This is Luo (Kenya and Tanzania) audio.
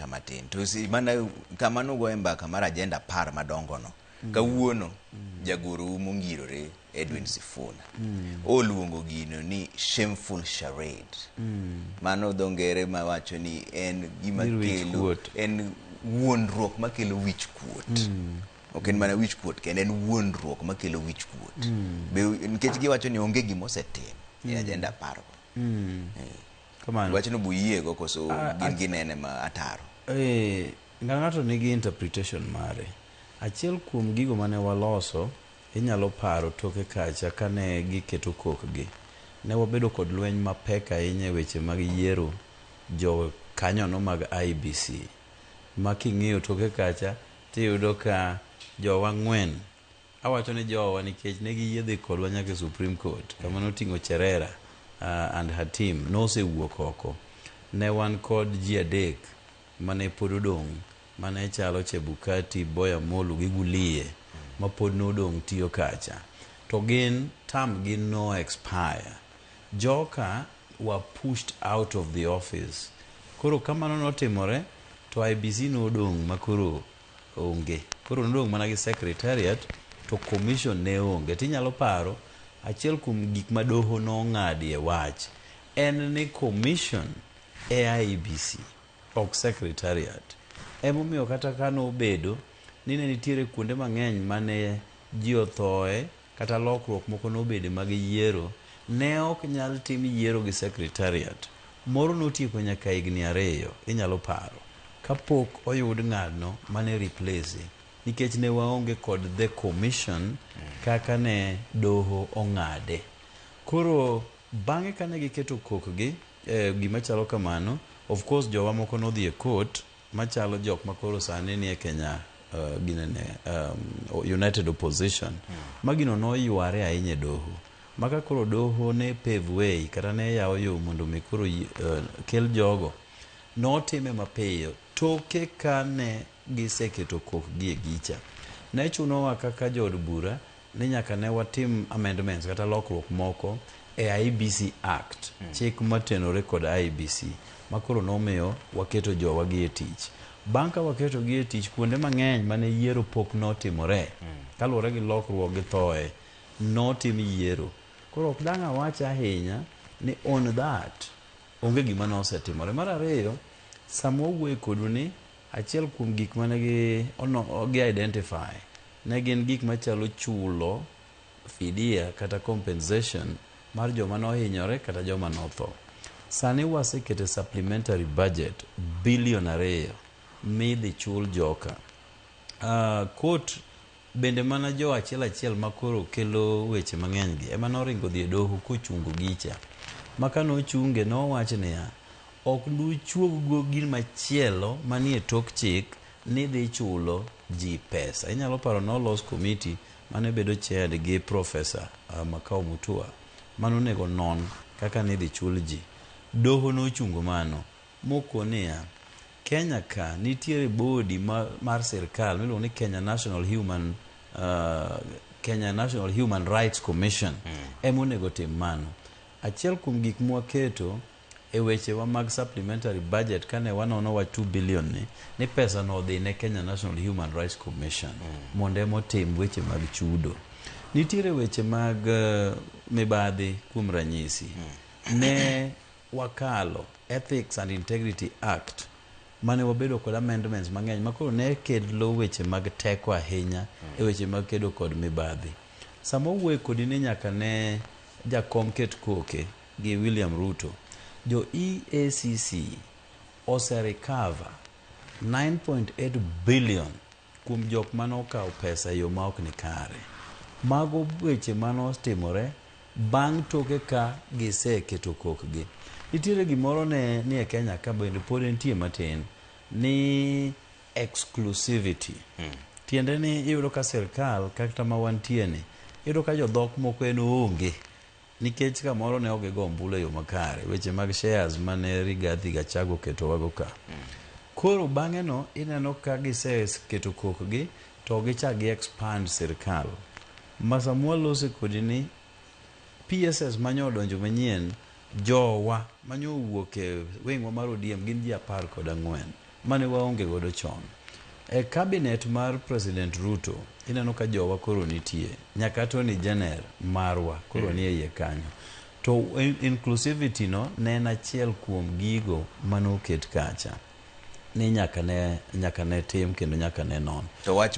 America matin to si mana kamano go mbaka mar agenda par madongo no kawuono jagoro mongirore Edwin Sifuna oluongo gino ni shameful charade mano dongere mawacho ni en gima kelo en wuondruok makelo wich kuot ok en mana wich kuot kendo en wuondruok makelo wich kuot nikech giwacho ni onge gima osetim e agenda pargo kamano wacho no buyie go koso gin ginene ma ataro ng'ato nigi interpretation mare. Achiel kuom gigo mane waloso inyalo paro toke kacha kane giketo kokgi ne wabedo kod lweny mapek ahinya e weche mag yiero jo kanyono mag IBC ma king'iyo toke kacha tiyudo ka jowa ng'wen awacho ni jowa nikech ne giyie dhi kodwa nyaka Supreme Court kama noting'o Cherera and her team nosewuok oko. Ne wan kod ji adek mane pod odong' mane chalo Chebukati, Boya Molu gi Gulie ma pod nodong' tiyo kacha to gin term gin no expire. Joka were pushed out of the office. Koro kamano notimore to IBC nodong' makoro onge. Koro nodong' mana gi secretariat to commission ne onge. Tinyalo paro achiel kuom gik ma doho nong'adi e wach en ni commission e IBC ok secretariat. Emomiyo kata kano obedo ni ne nitiere kuonde mang'eny mane ji othoe kata lokruok moko nobede mag yiero ne ok nyal tim yiero gi secretariat. Moro notieko nyaka higni 2 inyalo paro kapok oyud ng'ano mane replace nikech ne waonge kod the commission kaka ne doho ong'ade. Koro bang'e kane giketo kokgi gima chalo kamano of course jowa moko nodhi e court machalo jok makoro sani ni e Kenya United Opposition magino noyware ahinya doho maka koro doho ne pave way kata ne yawo yo mondo mi koro kel jogo notime mapiyo toke kane giseketo kokgi e gicha. Ne chunowa kaka jood bura ni nyaka ne watim amendments kata lokruok moko e IBC Act chik matenore kod IBC makoro nomiyo waketo jowa gi e tich. Bang' ka waketo gi e tich kuonde mang'eny mane yiero pok notimore kaluwore gi lokruok gi thoe notim yiero. Koro ok dang' awach ahinya ni on that onge gima nosetimore. Mar ariyo sama wawuoyo kodu ni achiel kuom gik mane gi identify ne gin gik machalo chulo fidia kata compensation mar joma nohinyore kata joma notho. Sani wasekete supplementary budget $2 billion midhi chul joka. Court bende mana jo achiel makoro kelo weche mang'eny gi ema noringo dhi e doho kochungo gicha maka nochunge nowach niya ok nuchuog go gin machielo manie tok chik ni dhi chulo ji pesa. Inyalo paro nolos committee mane bedo chaired gi Professor Makau Mutua manonego non kaka ni dhi chul ji. Doho nochungo mano mokoniya Kenya ka nitiere body mar sirkal miluongo ni Kenya National Human Rights Commission emonego tim mano. Achiel kuom gik mwaketo e wechewa mag supplementary budget kane wanono wa 2 billion ni pesa no dhi ne Kenya National Human Rights Commission mondo motim weche mag chudo. Nitiere weche mag mibadhi kuom ranyisi ne wakalo Ethics and Integrity Act mane wabedo kod amendments mang'eny makoro ne kelo weche mag teko ahinya e weche mag kedo kod mibadhi. Sama wuoyo kodi ni nyaka ne jakom ket koke gi William Ruto jo EACC oserecover 9.8 billion kuom jok manokawo pesa yo ma ok ni kare. Mago weche manostimore bang' toke ka giseketo kokgi. Nitiere gimoro ni e Kenya ka bende pod nitie matin ni exclusivity. Tiende ni iyudo ka sirkal kata ma wantie ni iyudo ka jodhok moko en onge nikech kamoro ne ogego ombulu yo makare weche mag shares mane Rigathi Gachagua keto wago ka. Koro bang'e no ineno ka giseketo kokgi to gichagi expand sirkal. Masamwa lose kodi ni PSS manyo donjo manyien jowa manyo wuok e wengwa mar ODM gin ji 14 mane waonge godo chon. E cabinet mar President Ruto ineno ka jowa koro nitie, nyaka Attorney General marwa koro nie iye kanyo. To inclusivity no ne en achiel kuom gigo manoket kacha ni nyaka ne tim kendo nyaka ne non. To wach